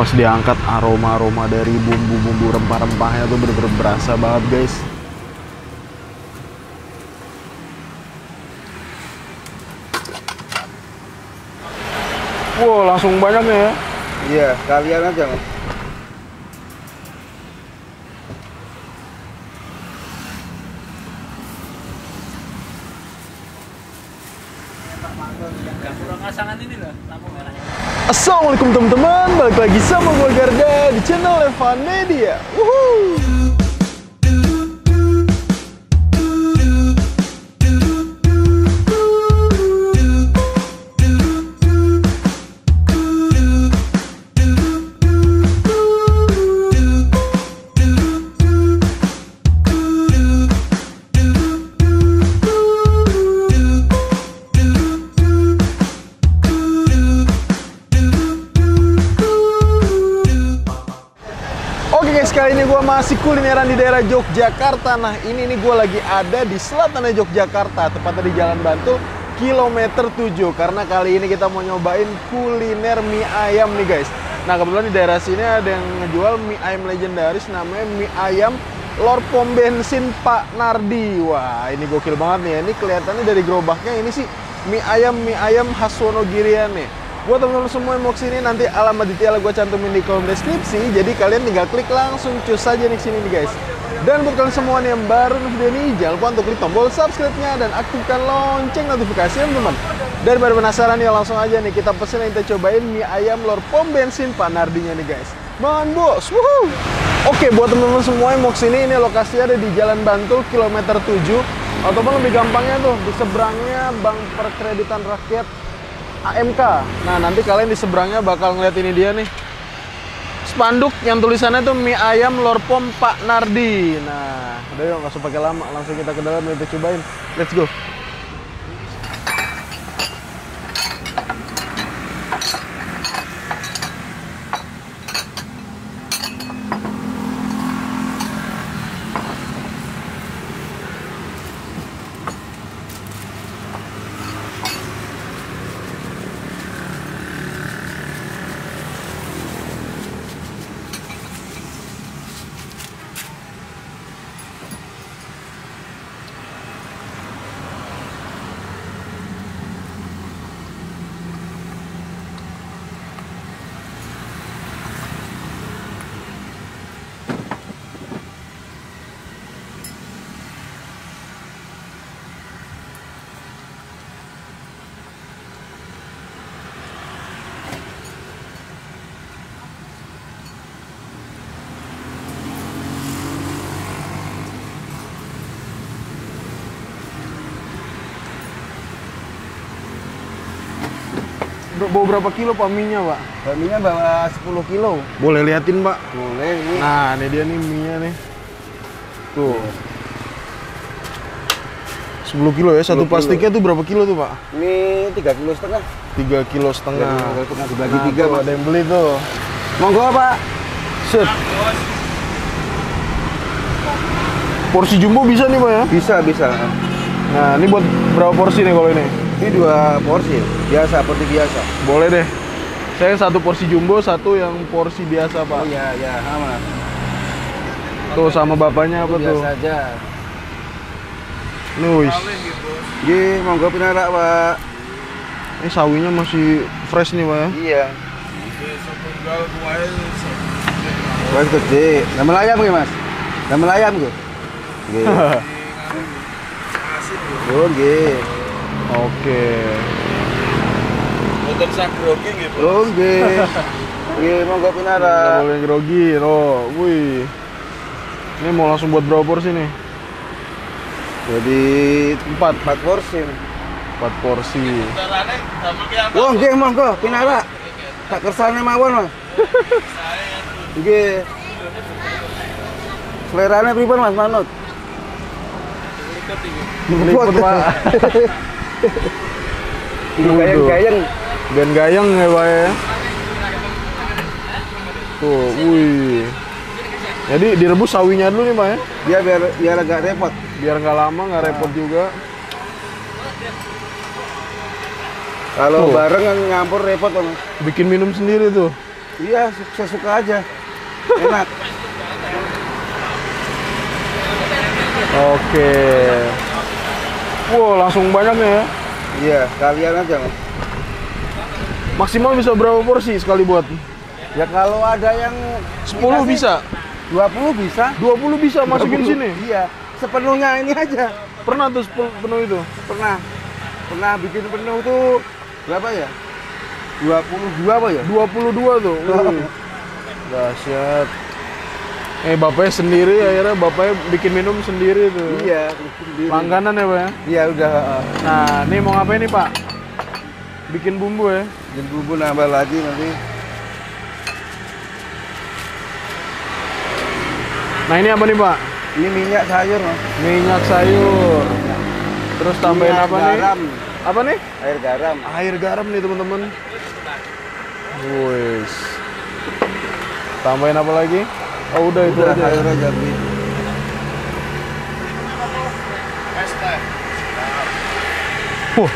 Pas diangkat aroma-aroma dari bumbu-bumbu rempah-rempahnya tuh bener-bener berasa banget guys. Wow, langsung banyak nih ya. Iya, kalian aja Mas. Assalamualaikum teman-teman, balik lagi sama gue Garda di channel Evan Media. Woohoo! Kali ini gue masih kulineran di daerah Yogyakarta. Nah ini nih gue lagi ada di selatan Yogyakarta, tepatnya di Jalan Bantul kilometer 7. Karena kali ini kita mau nyobain kuliner mie ayam nih guys. Nah kebetulan di daerah sini ada yang ngejual mie ayam legendaris, namanya mie ayam Lor Pom Bensin Pak Nardi. Wah ini gokil banget nih. Ini kelihatannya dari gerobaknya ini sih mie ayam khas Wonogirian nih. Buat teman-teman semua yang mau kesini, nanti alamat detail gue cantumin di kolom deskripsi. Jadi kalian tinggal klik langsung cus aja nih kesini nih guys. Dan buat kalian semua nih yang baru di video ini, jangan lupa untuk klik tombol subscribe-nya dan aktifkan lonceng notifikasi teman-teman. Daripada penasaran ya, langsung aja nih kita pesen yang kita cobain mie ayam Lor Pom Bensin Pak Nardinya nih guys. Man bos, woohoo! Oke, buat teman-teman semua yang mau kesini, ini lokasinya ada di Jalan Bantul kilometer 7. Ataupun lebih gampangnya tuh di seberangnya Bank Perkreditan Rakyat AMK. Nah nanti kalian di seberangnya bakal ngeliat ini dia nih, spanduk yang tulisannya tuh mie ayam Lor Pom Pak Nardi. Nah udah yuk, nggak usah pakai lama, langsung kita ke dalam kita cobain. Let's go. Bawa berapa kilo Pak mie-nya Pak? Mie-nya bawa 10 kilo. Boleh liatin Pak? Boleh ini. Nah ini dia nih mie-nya nih. Tuh 10 kilo ya, satu plastiknya tuh berapa kilo tuh Pak? Ini 3,5 kilo. 3,5 kilo. Dibagi Nah, 3 tuh, ada yang beli tuh. Monggo Pak. Set. Porsi jumbo bisa nih Pak ya? Bisa. Nah ini buat berapa porsi nih kalau ini? Ini 2 porsi, biasa seperti biasa. Boleh deh. Saya satu porsi jumbo, satu yang porsi biasa Pak. Oh iya, sama. Tuh sama bapaknya apa tuh? Biasa aja. Nuis. Nggih, monggo pinarak Pak. Ini sawinya masih fresh nih Pak ya? Iya. Wes gede. Nama ayam nggih Mas? Nama ayam nggih. Nggih. Oh nggih. Oke. Boten sak grogi nggih, Bos. Oh nggih. Nggih, monggo pinarak. Nggak boleh grogi, loh. Wih. Ini mau langsung buat berapa porsi nih? Jadi 4 porsi. 4 porsi. Carane damel ki apa? Oh nggih, monggo pinarak. Tak kersane mawon, Mas. Nggih. Selerane pripun Mas manut? Meliput Pak. Gayeng-gayeng. Ben gayeng ya Pak ya. Tuh, wih. Jadi direbus sawinya dulu nih Pak ya? Dia biar agak repot. Biar nggak lama, nggak repot juga. Kalau Tuh. bareng kan nyampur repot Mas. Bikin minum sendiri tuh. Iya, suka aja. Enak. Oke. Wow, langsung banyak nih ya. Iya, kalian aja, Mas. Maksimal bisa berapa porsi sekali buat? Ya kalau ada yang 10 bisa? 20 bisa. 20 bisa masukin 20. sini? Iya, sepenuhnya ini aja. Pernah tuh penuh itu? Pernah bikin penuh tuh berapa ya? 22 apa ya? 22 tuh. Dahsyat. Bapaknya sendiri akhirnya bapaknya bikin minum sendiri tuh. Iya, sendiri. Langganan ya, Pak ya? Iya, udah. Nah, ini mau ngapain nih, Pak? Bikin bumbu ya? Bikin bumbu nambah lagi nanti. Nah, ini apa nih, Pak? Ini minyak sayur, Mas. Minyak sayur. Terus tambahin Minyak apa garam. nih? Apa nih? Air garam. Air garam nih, teman-teman. Wes. Tambahin apa lagi? Oh, udah itu Udah, aja. sayur aja, Bi. Wah.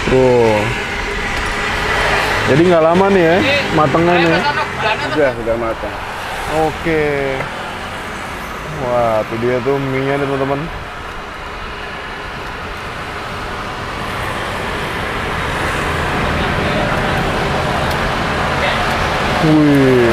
Wow. Jadi nggak lama nih ya matangnya nih. Udah matang. Oke. Wah, itu dia tuh mie-nya nih, teman-teman. Wih.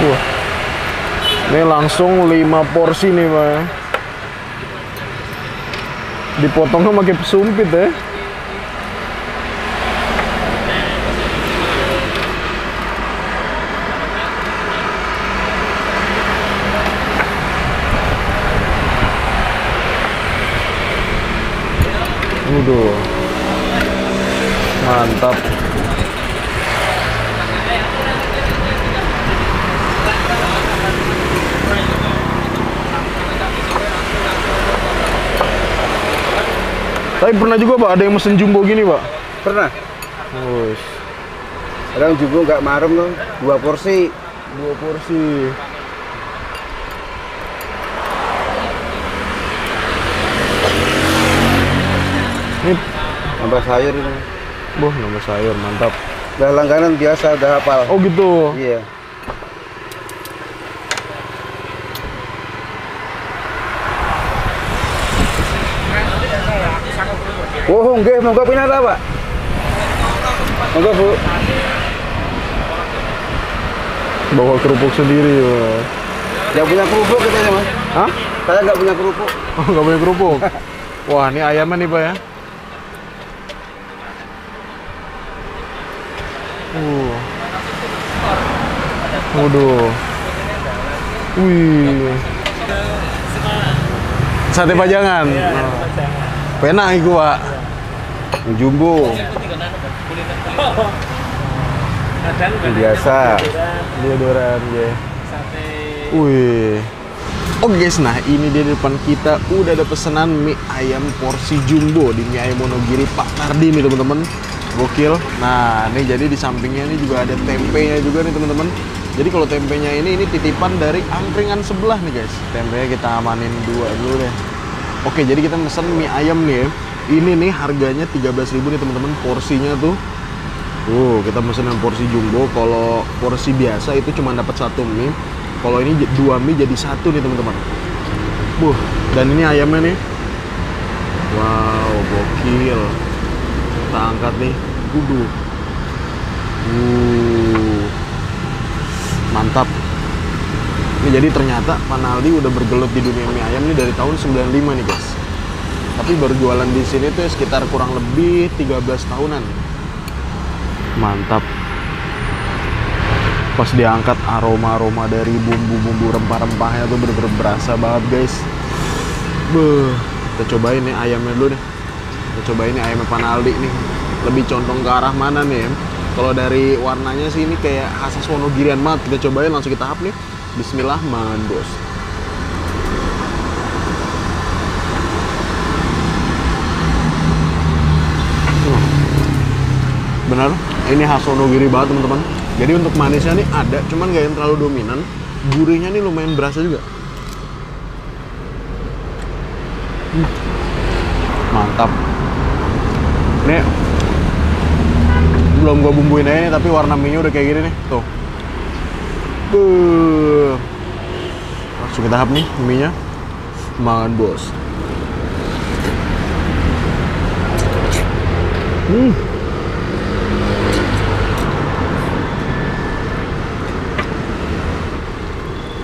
Wah. Ini langsung 5 porsi nih, Pak. Dipotongnya pakai sumpit ya. Waduh. Mantap. Tapi pernah juga, Pak, ada yang mesen jumbo gini, Pak? Pernah. Wush. Kadang juga nggak marem tuh. 2 porsi. 2 porsi. Ini, Nambah sayur ini. boh, nambah sayur, mantap. Udah langganan biasa, udah hafal. Oh gitu. Iya. Oh, nggih, monggo pinata, Pak. Monggo, Bu. Bawa kerupuk sendiri, Pak. Yang punya kerupuk katanya, Mas. Hah? Saya nggak punya kerupuk. Oh, nggak punya kerupuk? Wah, ini ayamnya nih, Pak ya. Waduh. Wih. Sate pajangan. Penak iku, Pak. Yang jumbo. Yang biasa. Dia doran ya. Wih. Oke guys, nah ini dia di depan kita udah ada pesanan mie ayam porsi jumbo di Mie Ayam Wonogiri Pak Tardi nih teman-teman. Gokil. Nah, ini jadi di sampingnya ini juga ada tempenya juga nih teman-teman. Jadi kalau tempenya ini titipan dari angkringan sebelah nih guys. Tempenya kita amanin 2 dulu deh. Oke, jadi kita pesen mie ayam nih ya. Ini nih harganya 13.000 nih teman-teman, porsinya tuh. Kita pesen yang porsi jumbo. Kalau porsi biasa itu cuma dapat 1 mie. Kalau ini 2 mie jadi 1 nih teman-teman. Dan ini ayamnya nih. Wow, gokil. Kita angkat nih. Mantap. Ini jadi ternyata Pak Naldi udah bergelut di dunia mie ayam ini dari tahun 95 nih guys. Tapi baru jualan di sini tuh sekitar kurang lebih 13 tahunan. Mantap. Pas diangkat aroma-aroma dari bumbu-bumbu rempah-rempahnya tuh bener-bener berasa banget guys. Kita cobain nih ayamnya dulu deh. Kita cobain nih ayamnya Pak Naldi nih. Lebih condong ke arah mana nih ya? Kalau dari warnanya sih ini kayak khas Wonogirian banget. Kita cobain, langsung kita hap nih. Bismillah, mandos. Bener, ini khas Wonogiri banget teman-teman. Jadi untuk manisnya nih ada, cuman nggak yang terlalu dominan. Gurihnya nih lumayan berasa juga. Mantap. Nih belum gua bumbuin aja nih, tapi warna mie-nya udah kayak gini nih. Tuh. Langsung kita hap nih mie-nya. Makan bos.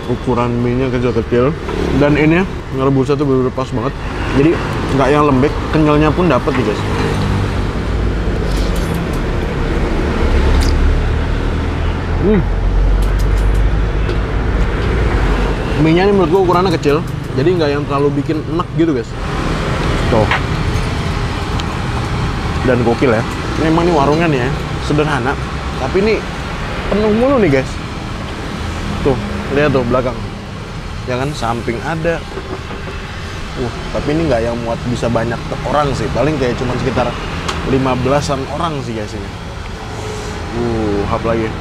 Ukuran mie-nya kecil-kecil, dan ini ngerebusnya tuh bener-bener pas banget. Jadi nggak yang lembek, kenyalnya pun dapet nih guys. Mie-nya ini menurut gua ukurannya kecil, jadi nggak yang terlalu bikin enak gitu guys. Tuh. Dan gokil ya. Memang nih warungnya nih ya, sederhana, tapi ini penuh mulu nih guys. Tuh, lihat tuh belakang. Ya kan, samping ada. Tapi ini nggak yang muat bisa banyak orang sih. Paling kayak cuma sekitar 15-an orang sih guys ini. Hap lagi.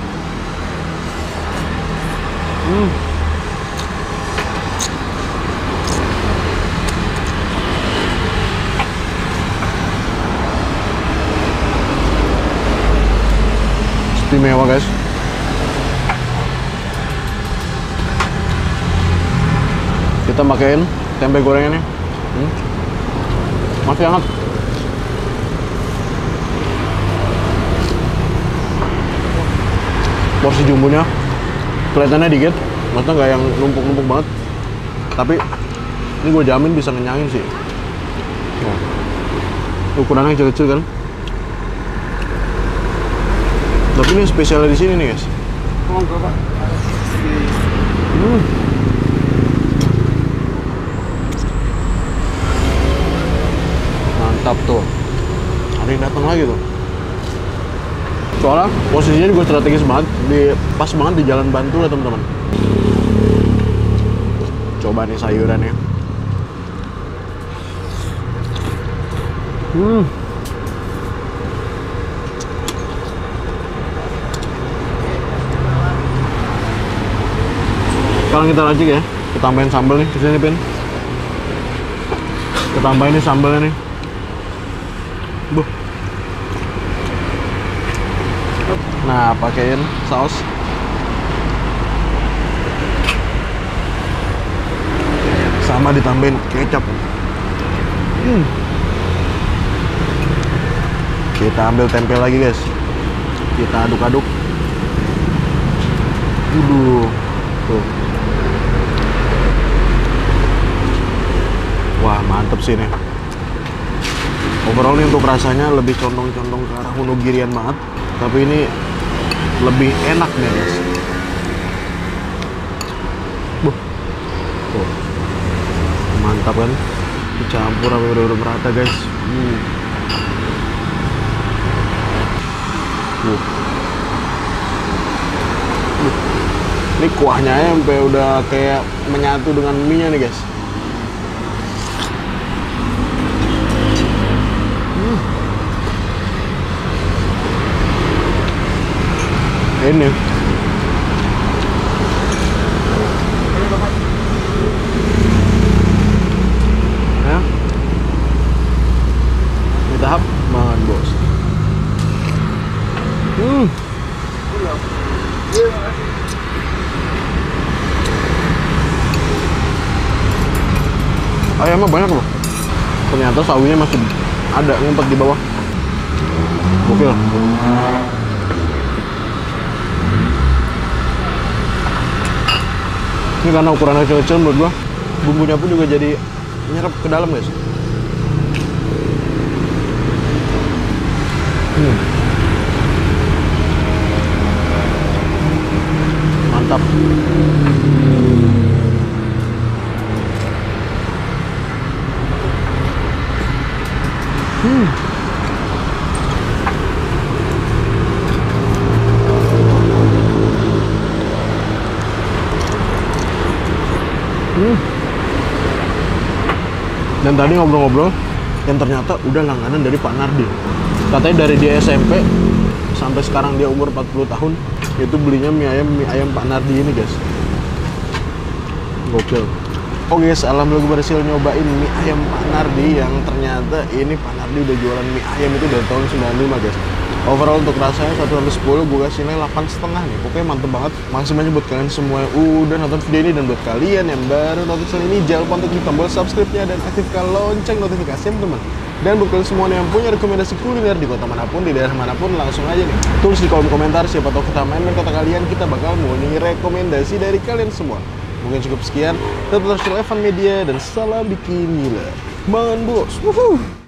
Istimewa guys. Kita pakein tempe gorengnya nih. Masih hangat. Porsi jumbonya kelihatannya dikit, maksudnya nggak yang numpuk-numpuk banget. Tapi ini gue jamin bisa ngenyangin sih. Ukurannya kecil-kecil kan. Tapi ini spesialnya di sini nih guys. Mantap tuh. Ada yang datang lagi tuh. Soalnya posisinya juga strategis banget, pas banget di Jalan Bantul ya teman-teman. Coba nih sayurannya. Sekarang kita racik ya, kita tambahin sambal nih, kesini Pin. Kita tambahin nih sambalnya nih. Nah, pakein saus. Sama ditambahin kecap. Kita ambil tempe lagi guys. Kita aduk-aduk. Tuh. Wah, mantep sih nih. Overall nih untuk rasanya lebih condong-condong ke arah Wonogirian banget. Tapi ini lebih enak nih guys. Tuh. Mantap kan? Dicampur sampai udah merata guys. Ini kuahnya sampai udah kayak menyatu dengan mie-nya nih guys. Ini ya, ini tahap makan bos. Ayamnya banyak loh. Ternyata sawinya masih ada ngumpet di bawah. Gokil. Ini karena ukurannya kecil-kecil menurut gua, bumbunya pun juga jadi nyerap ke dalam guys. Mantap. Dan tadi ngobrol-ngobrol, yang ternyata udah langganan dari Pak Nardi. Katanya dari dia SMP sampai sekarang dia umur 40 tahun, Itu belinya mie ayam Pak Nardi ini guys. Gokil. Oke guys, alhamdulillah gue berhasil nyobain mie ayam Pak Nardi yang ternyata ini Pak Nardi udah jualan mie ayam itu dari tahun 95 guys. Overall untuk rasanya 1/10 gue kasih nilai 8,5 nih. Pokoknya mantep banget. Makasih banyak buat kalian semua yang udah nonton video ini, dan buat kalian yang baru nonton channel ini jangan lupa untuk klik tombol subscribe-nya dan aktifkan lonceng notifikasi teman. Dan buat kalian semua yang punya rekomendasi kuliner di kota manapun, di daerah manapun, langsung aja nih tulis di kolom komentar, siapa tahu kita main kota kalian, kita bakal mau nih rekomendasi dari kalian semua. Mungkin cukup sekian. Tetap terus Evan Media dan salam bikin gila. Mangan bos. Wuhuu.